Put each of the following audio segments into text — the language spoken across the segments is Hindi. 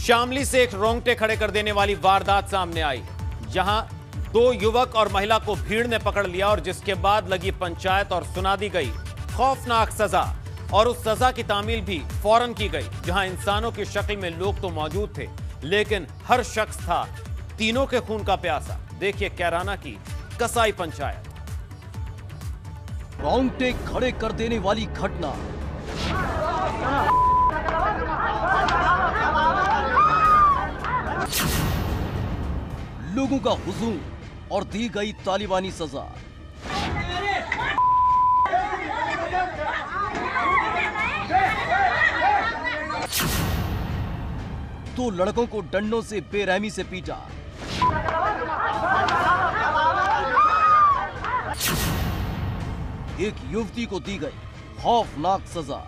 शामली से एक रोंगटे खड़े कर देने वाली वारदात सामने आई, जहां 2 युवक और महिला को भीड़ ने पकड़ लिया और जिसके बाद लगी पंचायत और सुना दी गई खौफनाक सजा। और उस सजा की तामील भी फौरन की गई, जहां इंसानों की शक्ल में लोग तो मौजूद थे, लेकिन हर शख्स था तीनों के खून का प्यासा। देखिए कैराना की कसाई पंचायत। रोंगटे खड़े कर देने वाली घटना। लोगों का हुजूम और दी गई तालिबानी सजा। दो लड़कों को डंडों से बेरहमी से पीटा। एक युवती को दी गई खौफनाक सजा।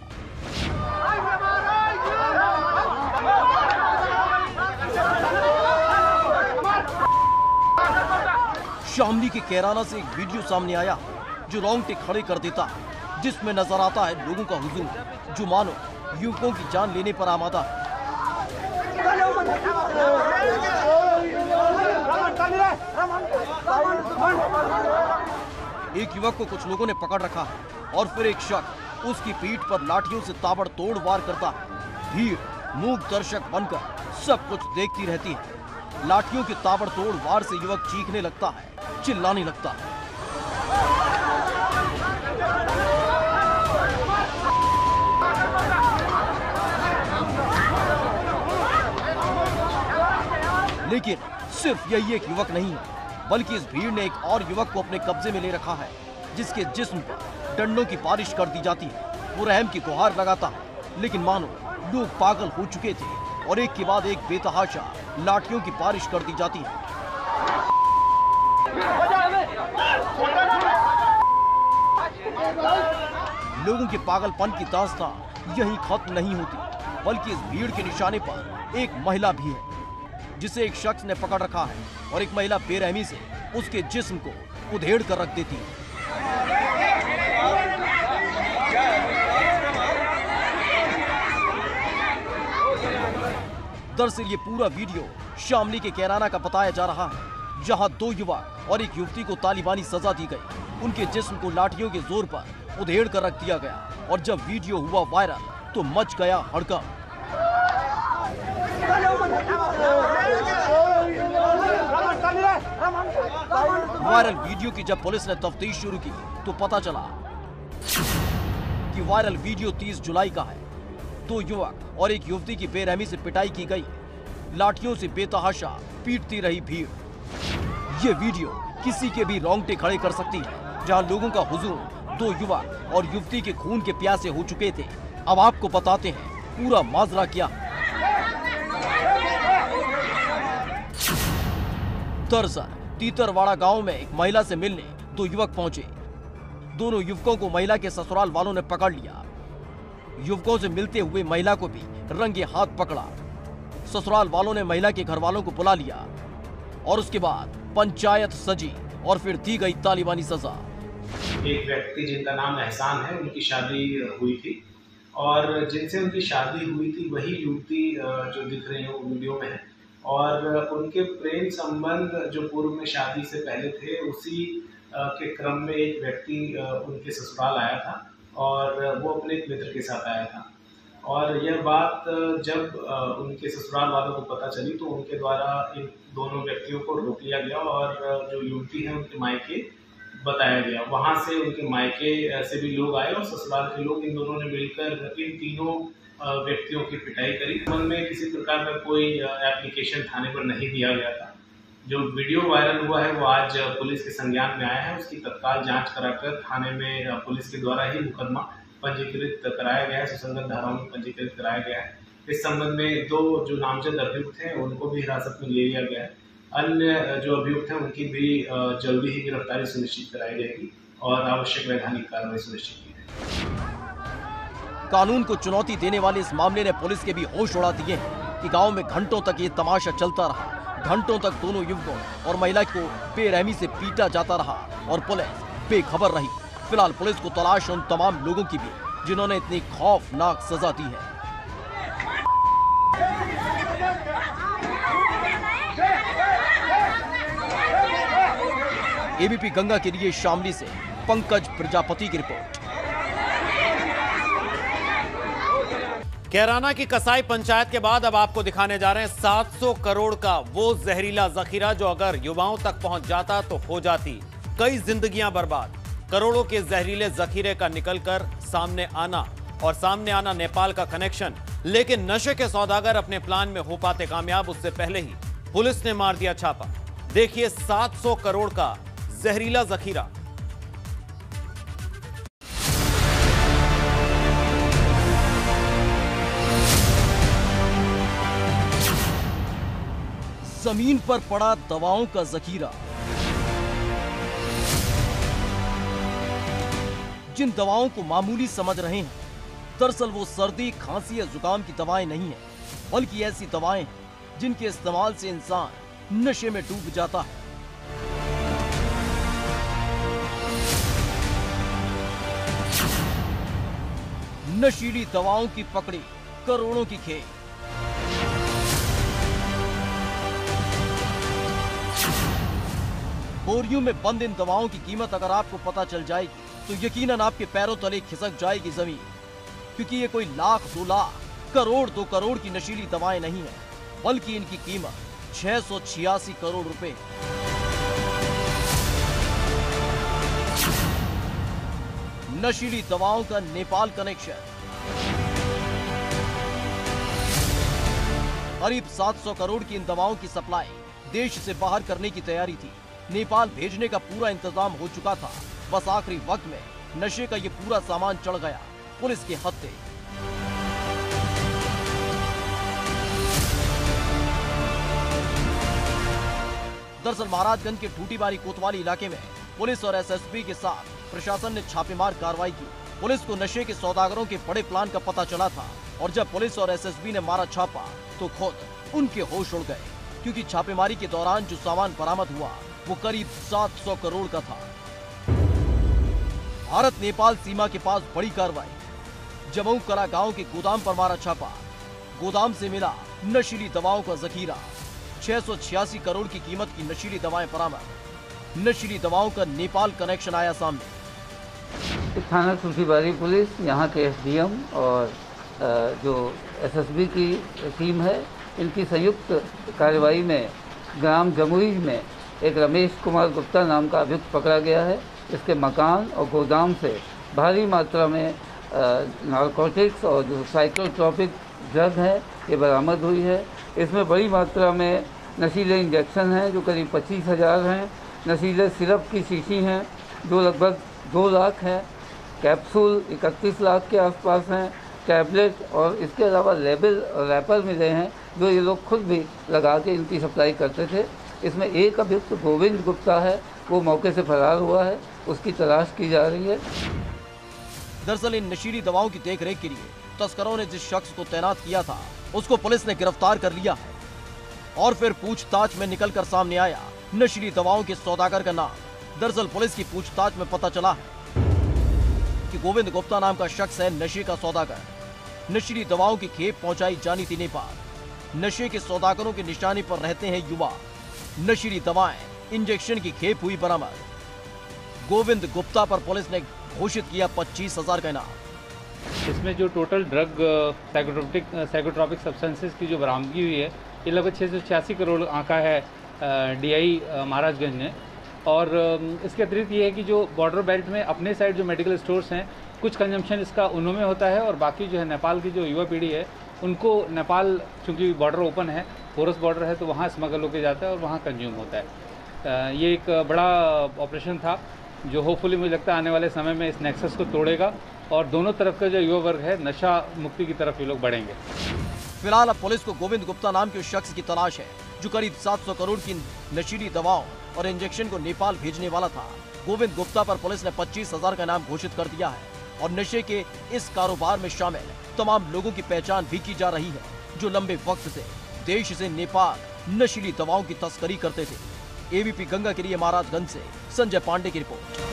शामली के कैराना से एक वीडियो सामने आया जो रोंगटे खड़े कर देता है, जिसमें नजर आता है लोगों का हुजूम जो मानो युवकों की जान लेने पर आमादा है। एक युवक को कुछ लोगों ने पकड़ रखा है और फिर एक शख्स उसकी पीठ पर लाठियों से ताबड़तोड़ वार करता है। भीड़ मूक दर्शक बनकर सब कुछ देखती रहती है। लाठियों के ताबड़तोड़ वार से युवक चीखने लगता है, चिल्लाने लगता है। लेकिन सिर्फ यही एक युवक नहीं है, बल्कि इस भीड़ ने एक और युवक को अपने कब्जे में ले रखा है, जिसके जिस्म पर डंडों की बारिश कर दी जाती है। वो रहम की गुहार लगाता है, लेकिन मानो लोग पागल हो चुके थे और एक के बाद एक बेतहाशा लाठियों की बारिश कर दी जाती है। लोगों के पागलपन की दास्तां यहीं खत्म नहीं होती, बल्कि इस भीड़ के निशाने पर एक महिला भी है, जिसे एक शख्स ने पकड़ रखा है और एक महिला बेरहमी से उसके जिस्म को उधेड़ कर रख देती है। दरअसल ये पूरा वीडियो शामली के कैराना का बताया जा रहा है, जहां 2 युवक और एक युवती को तालिबानी सजा दी गई। उनके जिस्म को लाठियों के जोर पर उधेड़ कर रख दिया गया और जब वीडियो हुआ वायरल तो मच गया हड़कंप। वायरल वीडियो की जब पुलिस ने तफ्तीश शुरू की तो पता चला कि वायरल वीडियो 30 जुलाई का है। 2 युवक और एक युवती की बेरहमी से पिटाई की गई, लाठियों से बेतहाशा पीटती रही भीड़। ये वीडियो किसी के भी रोंगटे खड़े कर सकती है, जहां लोगों का हुजूम 2 युवक और युवती के खून के प्यासे हो चुके थे। अब आपको बताते हैं पूरा माजरा क्या है। दरअसल तीतरवाड़ा गांव में एक महिला से मिलने 2 युवक पहुंचे। दोनों युवकों को महिला के ससुराल वालों ने पकड़ लिया। युवकों से मिलते हुए महिला को भी रंगे हाथ पकड़ा। ससुराल वालों ने महिला के घर वालों को बुला लिया और उसके बाद पंचायत सजी और फिर दी गई तालिबानी सजा। एक व्यक्ति जिनका नाम एहसान है, उनकी शादी हुई थी और जिनसे उनकी शादी हुई थी वही युवती जो दिख रही है वो वीडियो में है। और उनके प्रेम संबंध जो पूर्व में शादी से पहले थे, उसी के क्रम में एक व्यक्ति उनके ससुराल आया था और वो अपने एक मित्र के साथ आया था। और यह बात जब उनके ससुराल वालों को पता चली तो उनके द्वारा इन दोनों व्यक्तियों को रोक लिया गया और जो युवती है उनके मायके बताया गया। वहाँ से उनके मायके से भी लोग आए और ससुराल के लोग, इन दोनों ने मिलकर इन तीनों व्यक्तियों की पिटाई करी। मन में किसी प्रकार का कोई एप्लीकेशन थाने पर नहीं दिया गया था। जो वीडियो वायरल हुआ है वो आज पुलिस के संज्ञान में आया है। उसकी तत्काल जांच कराकर थाने में पुलिस के द्वारा ही मुकदमा पंजीकृत कराया गया है, सुसंगत धाराओं में पंजीकृत कराया गया है। इस संबंध में 2 जो नामजद अभियुक्त हैं उनको भी हिरासत में ले लिया गया है। अन्य जो अभियुक्त हैं उनकी भी जल्दी ही गिरफ्तारी सुनिश्चित कराई जाएगी और आवश्यक वैधानिक कार्रवाई सुनिश्चित की जाएगी। कानून को चुनौती देने वाले इस मामले ने पुलिस के भी होश उड़ा दिए हैं कि गांव में घंटों तक ये तमाशा चलता रहा। घंटों तक दोनों युवकों और महिला को बेरहमी से पीटा जाता रहा और पुलिस बेखबर रही। फिलहाल पुलिस को तलाश उन तमाम लोगों की भी जिन्होंने इतनी खौफनाक सजा दी है। एबीपी गंगा के लिए शामली से पंकज प्रजापति की रिपोर्ट। कैराना की कसाई पंचायत के बाद अब आपको दिखाने जा रहे हैं 700 करोड़ का वो जहरीला जखीरा जो अगर युवाओं तक पहुंच जाता तो हो जाती कई जिंदगियां बर्बाद। करोड़ों के जहरीले जखीरे का निकलकर सामने आना नेपाल का कनेक्शन, लेकिन नशे के सौदागर अपने प्लान में हो पाते कामयाब उससे पहले ही पुलिस ने मार दिया छापा। देखिए 700 करोड़ का जहरीला जखीरा। जमीन पर पड़ा दवाओं का जखीरा। जिन दवाओं को मामूली समझ रहे हैं, दरअसल वो सर्दी, खांसी या जुकाम की दवाएं नहीं है, बल्कि ऐसी दवाएं हैं जिनके इस्तेमाल से इंसान नशे में डूब जाता है। नशीली दवाओं की पकड़ी करोड़ों की खेल। बोरियों में बंद इन दवाओं की कीमत अगर आपको पता चल जाएगी तो यकीनन आपके पैरों तले खिसक जाएगी जमीन, क्योंकि ये कोई लाख, 2 लाख, करोड़, 2 करोड़ की नशीली दवाएं नहीं है, बल्कि इनकी कीमत 686 करोड़ रुपए। नशीली दवाओं का नेपाल कनेक्शन। करीब 700 करोड़ की इन दवाओं की सप्लाई देश से बाहर करने की तैयारी थी। नेपाल भेजने का पूरा इंतजाम हो चुका था, बस आखिरी वक्त में नशे का ये पूरा सामान चढ़ गया पुलिस के हत्थे। दरअसल महाराजगंज के ठूटीबारी कोतवाली इलाके में पुलिस और एसएसबी के साथ प्रशासन ने छापेमार कार्रवाई की। पुलिस को नशे के सौदागरों के बड़े प्लान का पता चला था और जब पुलिस और एसएसबी ने मारा छापा तो खुद उनके होश उड़ गए, क्योंकि छापेमारी के दौरान जो सामान बरामद हुआ वो करीब 700 करोड़ का था। भारत नेपाल सीमा के पास बड़ी कार्रवाई। जमऊ कला गांव के गोदाम पर मारा छापा। गोदाम से मिला नशीली दवाओं का जखीरा। 686 करोड़ की कीमत की नशीली दवाएं बरामद। नशीली दवाओं का नेपाल कनेक्शन आया सामने। थाना ठूटीबारी पुलिस, यहाँ के एसडीएम और जो एसएसबी की टीम है, इनकी संयुक्त कार्रवाई में ग्राम जमुई में एक रमेश कुमार गुप्ता नाम का अभियुक्त पकड़ा गया है। इसके मकान और गोदाम से भारी मात्रा में नारकोटिक्स और जो साइकोट्रॉपिक ड्रग है ये बरामद हुई है। इसमें बड़ी मात्रा में नशीले इंजेक्शन हैं जो करीब 25,000 हैं। नशीले सिरप की शीशी हैं जो लगभग 2 लाख हैं। कैप्सूल 31 लाख के आसपास हैं। टैबलेट और इसके अलावा लेबल और रैपर मिले हैं जो ये लोग खुद भी लगा के इनकी सप्लाई करते थे। इसमें एक अभियुक्त गोविंद गुप्ता है, वो मौके से फरार हुआ है, उसकी तलाश की जा रही है। दरअसल इन नशीली दवाओं की देखरेख के लिए तस्करों ने जिस शख्स को तैनात किया था उसको पुलिस ने गिरफ्तार कर लिया है और फिर पूछताछ में निकलकर सामने आया नशीली दवाओं के सौदागर का नाम। दरअसल पुलिस की पूछताछ में पता चला है कि गोविंद गुप्ता नाम का शख्स है नशे का सौदागर। नशीली दवाओं की खेप पहुंचाई जानी थी नेपाल। नशे के सौदागरों के निशाने पर रहते हैं युवा। नशीली दवाएं, इंजेक्शन की खेप हुई बरामद। गोविंद गुप्ता पर पुलिस ने घोषित किया 25,000 का इनाम। इसमें जो टोटल ड्रग साइकोट्रॉपिक सब्सटेंसेस की जो बरामदगी हुई है ये लगभग 686 करोड़ आंका है डीआई महाराजगंज ने। और इसके अतिरिक्त ये है कि जो बॉर्डर बेल्ट में अपने साइड जो मेडिकल स्टोर्स हैं, कुछ कंजम्पशन इसका उनमें होता है और बाकी जो है नेपाल की जो युवा पीढ़ी है उनको नेपाल, चूँकि बॉर्डर ओपन है, पोरस बॉर्डर है, तो वहाँ स्मगल होकर जाता है और वहाँ कंज्यूम होता है। ये एक बड़ा ऑपरेशन था जो होपफुली मुझे लगता है आने वाले समय में इस नेक्सस को तोड़ेगा और दोनों तरफ का जो युवा वर्ग है नशा मुक्ति की तरफ ये लोग बढ़ेंगे। फिलहाल अब पुलिस को गोविंद गुप्ता नाम के उस शख्स की तलाश है जो करीब 700 करोड़ की नशीली दवाओं और इंजेक्शन को नेपाल भेजने वाला था। गोविंद गुप्ता पर पुलिस ने 25,000 का इनाम घोषित कर दिया है और नशे के इस कारोबार में शामिल तमाम लोगों की पहचान भी की जा रही है जो लंबे वक्त से देश से नेपाल नशीली दवाओं की तस्करी करते थे। एबीपी गंगा के लिए महाराजगंज से संजय पांडे की रिपोर्ट।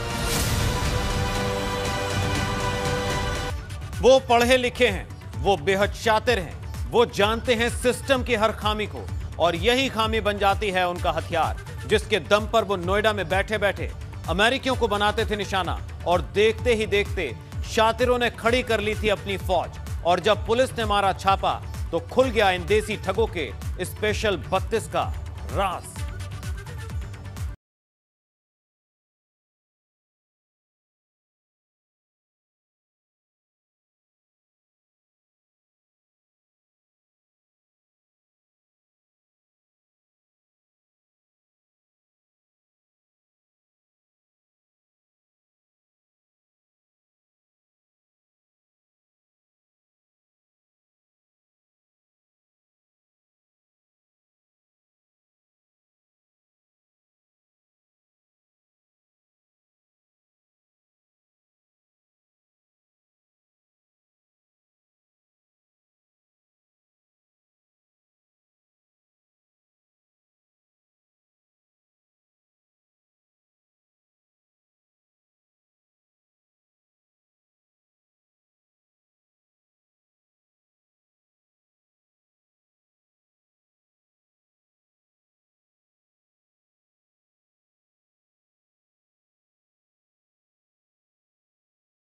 वो पढ़े लिखे हैं, वो बेहद शातिर हैं, वो जानते हैं सिस्टम की हर खामी को और यही खामी बन जाती है उनका हथियार। जिसके दम पर वो नोएडा में बैठे बैठे अमेरिकियों को बनाते थे निशाना और देखते ही देखते शातिरों ने खड़ी कर ली थी अपनी फौज। और जब पुलिस ने मारा छापा तो खुल गया इन देसी ठगों के स्पेशल 32 का राज।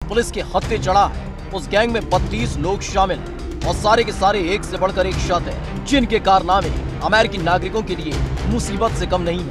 पुलिस के हत्थे चढ़ा है। उस गैंग में 32 लोग शामिल हैं और सारे के सारे एक से बढ़कर एक शातिर हैं, जिनके कारनामे अमेरिकी नागरिकों के लिए मुसीबत से कम नहीं है।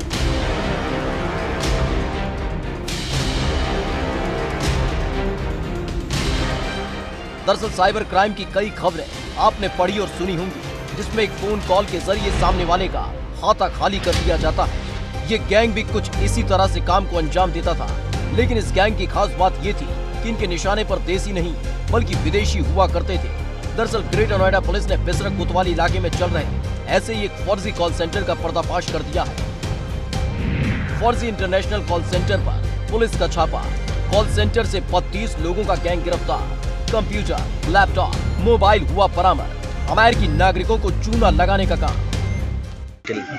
दरअसल साइबर क्राइम की कई खबरें आपने पढ़ी और सुनी होंगी, जिसमें एक फोन कॉल के जरिए सामने वाले का खाता खाली कर दिया जाता है। ये गैंग भी कुछ इसी तरह से काम को अंजाम देता था, लेकिन इस गैंग की खास बात ये थी कि इनके निशाने पर देसी नहीं बल्कि विदेशी हुआ करते थे। दरअसल ग्रेटर नोएडा पुलिस ने बिसरक कोतवाली इलाके में चल रहे ऐसे ही एक फर्जी कॉल सेंटर का पर्दाफाश कर दिया है। फर्जी इंटरनेशनल कॉल सेंटर पर पुलिस का छापा। कॉल सेंटर से 32 लोगों का गैंग गिरफ्तार। कंप्यूटर, लैपटॉप, मोबाइल हुआ बरामद। अमेरिकी नागरिकों को चूना लगाने का काम।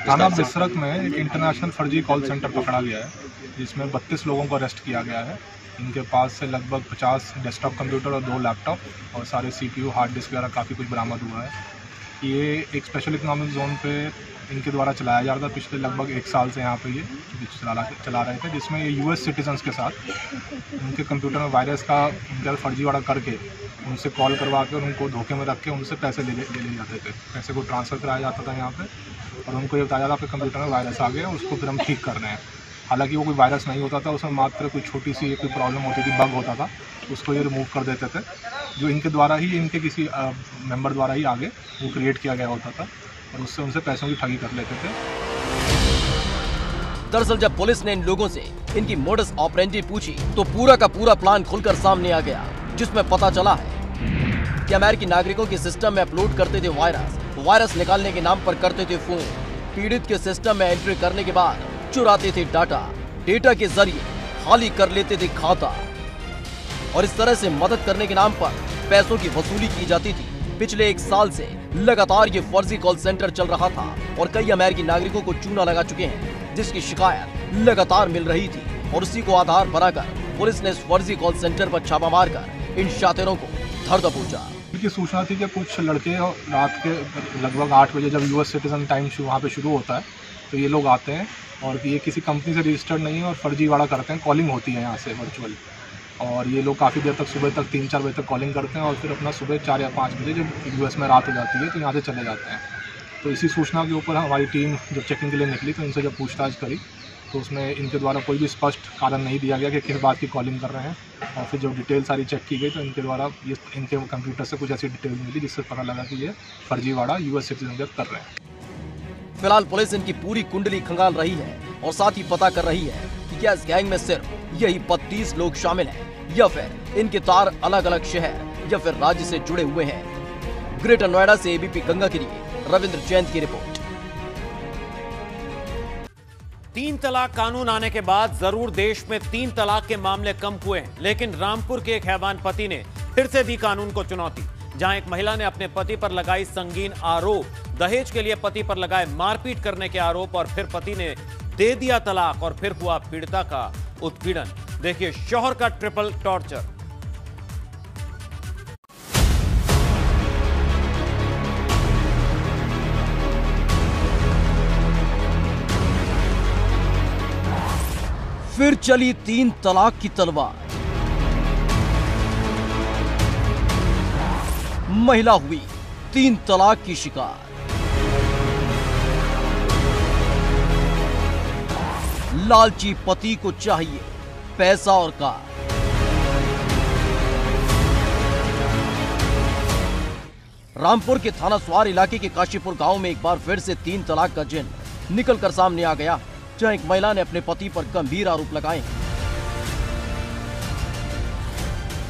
थाना बिसरक में एक इंटरनेशनल फर्जी कॉल सेंटर पकड़ा गया है, जिसमें 32 लोगों को अरेस्ट किया गया है। इनके पास से लगभग 50 डेस्कटॉप कंप्यूटर और 2 लैपटॉप और सारे CPU, हार्ड डिस्क वगैरह काफ़ी कुछ बरामद हुआ है। ये एक स्पेशल इकोनॉमिक जोन पे इनके द्वारा चलाया जा रहा था। पिछले लगभग 1 साल से यहाँ पे ये चला रहे थे, जिसमें ये US सिटीजन्स के साथ उनके कंप्यूटर में वायरस का इनका फर्जीवाड़ा करके उनसे कॉल करवा के और उनको धोखे में रख के उनसे पैसे ले जाते थे। पैसे को ट्रांसफ़र कराया जाता था यहाँ पे और उनको ये बताया था आपके कंप्यूटर में वायरस आ गया, उसको फिर हम ठीक कर रहे हैं। हालांकि वो कोई वायरस नहीं होता था, उसमें मात्र कोई छोटी सी कोई प्रॉब्लम होती थी, बग होता था, उसको ये रिमूव कर देते थे, जो इनके द्वारा ही, इनके किसी मेंबर द्वारा ही आगे वो क्रिएट किया गया होता था और उससे उनसे पैसों की ठगी कर लेते थे। दरअसल जब पुलिस ने इन लोगों से इनकी मोडस ऑपरेंडी पूछी तो पूरा का पूरा प्लान खुलकर सामने आ गया, जिसमें पता चला है कि अमेरिकी नागरिकों के सिस्टम में अपलोड करते थे वायरस निकालने के नाम पर करते थे फोन, पीड़ित के सिस्टम में एंट्री करने के बाद चुराते थे डेटा के जरिए खाली कर लेते थे खाता और इस तरह से मदद करने के नाम पर पैसों की वसूली की जाती थी। पिछले 1 साल से लगातार ये फर्जी कॉल सेंटर चल रहा था और कई अमेरिकी नागरिकों को चूना लगा चुके हैं, जिसकी शिकायत लगातार मिल रही थी और उसी को आधार बनाकर पुलिस ने इस फर्जी कॉल सेंटर पर छापा मारकर इन शातिरों को धर दबोचा। की सूचना थी कि कुछ लड़के रात के लगभग 8 बजे जब US सिटीजन टाइम वहाँ पे शुरू होता है तो ये लोग आते हैं और ये किसी कंपनी से रजिस्टर्ड नहीं है और फर्जीवाड़ा करते हैं। कॉलिंग होती है यहाँ से वर्चुअल और ये लोग काफ़ी देर तक सुबह तक 3-4 बजे तक कॉलिंग करते हैं और फिर अपना सुबह 4 या 5 बजे जब US में रात हो जाती है तो यहाँ से चले जाते हैं। तो इसी सूचना के ऊपर हमारी टीम जब चेकिंग के लिए निकली तो इनसे जब पूछताछ करी तो उसमें इनके द्वारा कोई भी स्पष्ट कारण नहीं दिया गया कि किस बात की कॉलिंग कर रहे हैं और फिर जब डिटेल सारी चेक की गई तो इनके द्वारा ये इनके कंप्यूटर से कुछ ऐसी डिटेल मिली जिससे पता लगा कि ये फर्जीवाड़ा US सिटीजन कर रहे हैं। फिलहाल पुलिस इनकी पूरी कुंडली खंगाल रही है और साथ ही पता कर रही है कि क्या इस गैंग में सिर्फ यही 32 लोग शामिल हैं या फिर इनके तार अलग अलग शहर या फिर राज्य से जुड़े हुए हैं। ग्रेटर नोएडा से ABP गंगा के लिए रविंद्र जैन की रिपोर्ट। 3 तलाक कानून आने के बाद जरूर देश में 3 तलाक के मामले कम हुए हैं, लेकिन रामपुर के एक हैवान पति ने फिर से दी कानून को चुनौती। जहां एक महिला ने अपने पति पर लगाई संगीन आरोप, दहेज के लिए पति पर लगाए मारपीट करने के आरोप और फिर पति ने दे दिया तलाक और फिर हुआ पीड़िता का उत्पीड़न। देखिए शौहर का ट्रिपल टॉर्चर। फिर चली 3 तलाक की तलवार। महिला हुई 3 तलाक की शिकार। लालची पति को चाहिए पैसा और कार। रामपुर के थाना स्वार इलाके के काशीपुर गांव में एक बार फिर से 3 तलाक का जिन निकलकर सामने आ गया, जहां एक महिला ने अपने पति पर गंभीर आरोप लगाए।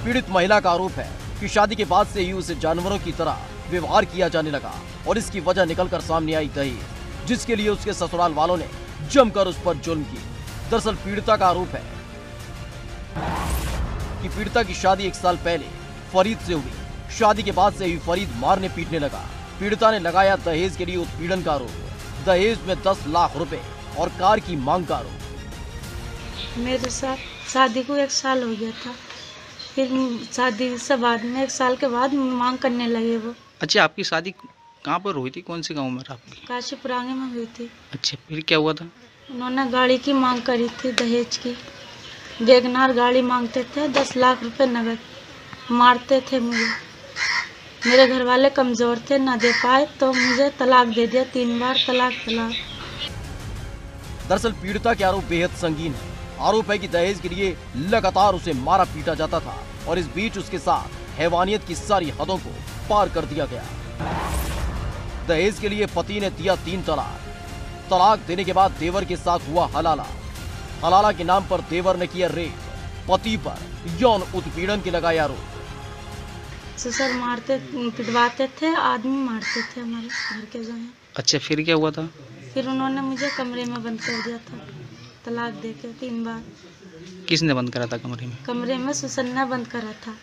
पीड़ित महिला का आरोप है कि शादी के बाद से ही उसे जानवरों की तरह व्यवहार किया जाने लगा और इसकी वजह निकलकर सामने आई दहेज, जिसके लिए उसके ससुराल वालों ने जमकर उस पर जुल्म की। दरअसल पीड़िता का आरोप है कि पीड़िता की शादी 1 साल पहले फरीद से हुई। शादी के बाद से ही फरीद मारने पीटने लगा। पीड़िता ने लगाया दहेज के लिए उत्पीड़न का आरोप। दहेज में 10 लाख रुपए और कार की मांग का आरोप। मेरे साथ शादी को 1 साल हो गया था, फिर शादी से बाद में 1 साल के बाद मांग करने लगे वो। अच्छा, आपकी शादी कहाँ पर हुई थी? कौन से गांव में आपकी? काशीपुरांगे में हुई थी। अच्छा, फिर क्या हुआ था? उन्होंने गाड़ी की मांग करी थी, दहेज की। वैगनआर गाड़ी मांगते थे, 10 लाख रुपए नगद। मारते थे मुझे। मेरे घर वाले कमजोर थे, ना दे पाए तो मुझे तलाक दे दिया। 3 बार तलाक। दरअसल पीड़िता के आरोप बेहद संगीन है। आरोप है कि दहेज के लिए लगातार उसे मारा पीटा जाता था और इस बीच उसके साथ हैवानियत की सारी हदों को पार कर दिया गया। दहेज के लिए पति ने दिया 3 तलाक। तलाक देने के बाद देवर के साथ हुआ हलाला। हलाला के नाम पर देवर ने किया रेप। पति पर यौन उत्पीड़न के लगाए आरोप। ससुर मारते पिटवाते थे, आदमी मारते थे हमारे घर के जो हैं। अच्छा, फिर क्या हुआ था? फिर उन्होंने मुझे कमरे में बंद कर दिया था, तलाक देके 3 बार। किसने बंद करा था कमरे में? कमरे में सुसन ने बंद करा था।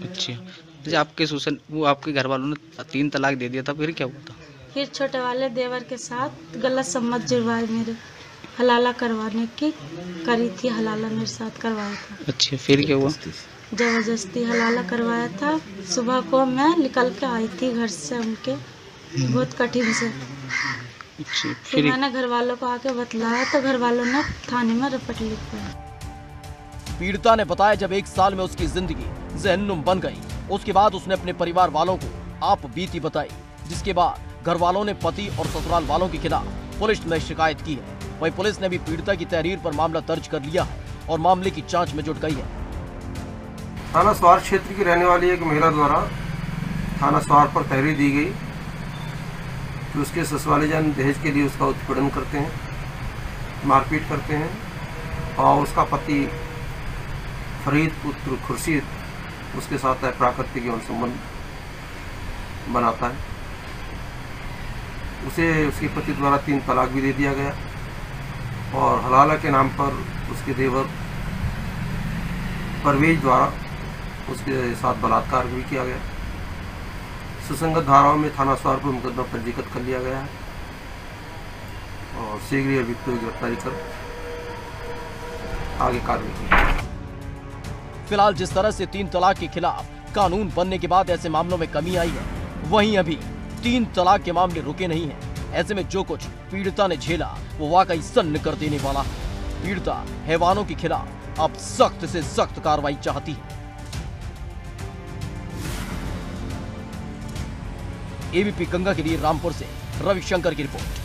अच्छा, आपके सुसन वो आपके घर वालों ने 3 तलाक दे दिया था, फिर क्या हुआ था? फिर छोटे वाले देवर के साथ गलत सम्मत जुड़वाए, मेरे हलाला करवाने की करी थी। हलाला मेरे साथ करवाया था। अच्छा, फिर क्या हुआ? जबरदस्ती हलाला करवाया था। सुबह को मैं निकल के आई थी घर से उनके, बहुत कठिन से। अच्छा, फिर मैंने घर वालों को आके बतलाया तो घर वालों ने थाने में रिपोर्ट लिखवाई। पीड़िता ने बताया जब 1 साल में उसकी जिंदगी जहन्नुम बन गई, उसके बाद उसने अपने परिवार वालों को आप बीती बताई, जिसके बाद घर वालों ने पति और ससुराल वालों के खिलाफ पुलिस में शिकायत की है। वहीं पुलिस ने भी पीड़िता की तहरीर पर मामला दर्ज कर लिया है और मामले की जांच में जुट गई है। थाना स्वार क्षेत्र की रहने वाली एक महिला द्वारा थाना स्वार पर तहरीर दी गई कि उसके ससुराली जान दहेज के लिए उसका उत्पीड़न करते हैं, मारपीट करते हैं और उसका पति फरीद पुत्र खुर्शीद उसके साथ प्राकृतिक यौन संबंध बनाता है। उसे उसके पति द्वारा 3 तलाक भी दे दिया गया और हलाला के नाम पर उसके देवर परवेज द्वारा उसके साथ बलात्कार भी किया गया। सुसंगत धाराओं में थाना स्वार पर मुकदमा पंजीकृत कर लिया गया है और शीघ्र ही अभियुक्त की गिरफ्तारी कर आगे कार्रवाई की। फिलहाल जिस तरह से 3 तलाक के खिलाफ कानून बनने के बाद ऐसे मामलों में कमी आई है, वहीं अभी 3 तलाक के मामले रुके नहीं हैं। ऐसे में जो कुछ पीड़िता ने झेला वो वाकई सन्न कर देने वाला है। पीड़िता हैवानों के खिलाफ अब सख्त से सख्त कार्रवाई चाहती है। एबीपी गंगा के लिए रामपुर से रविशंकर की रिपोर्ट।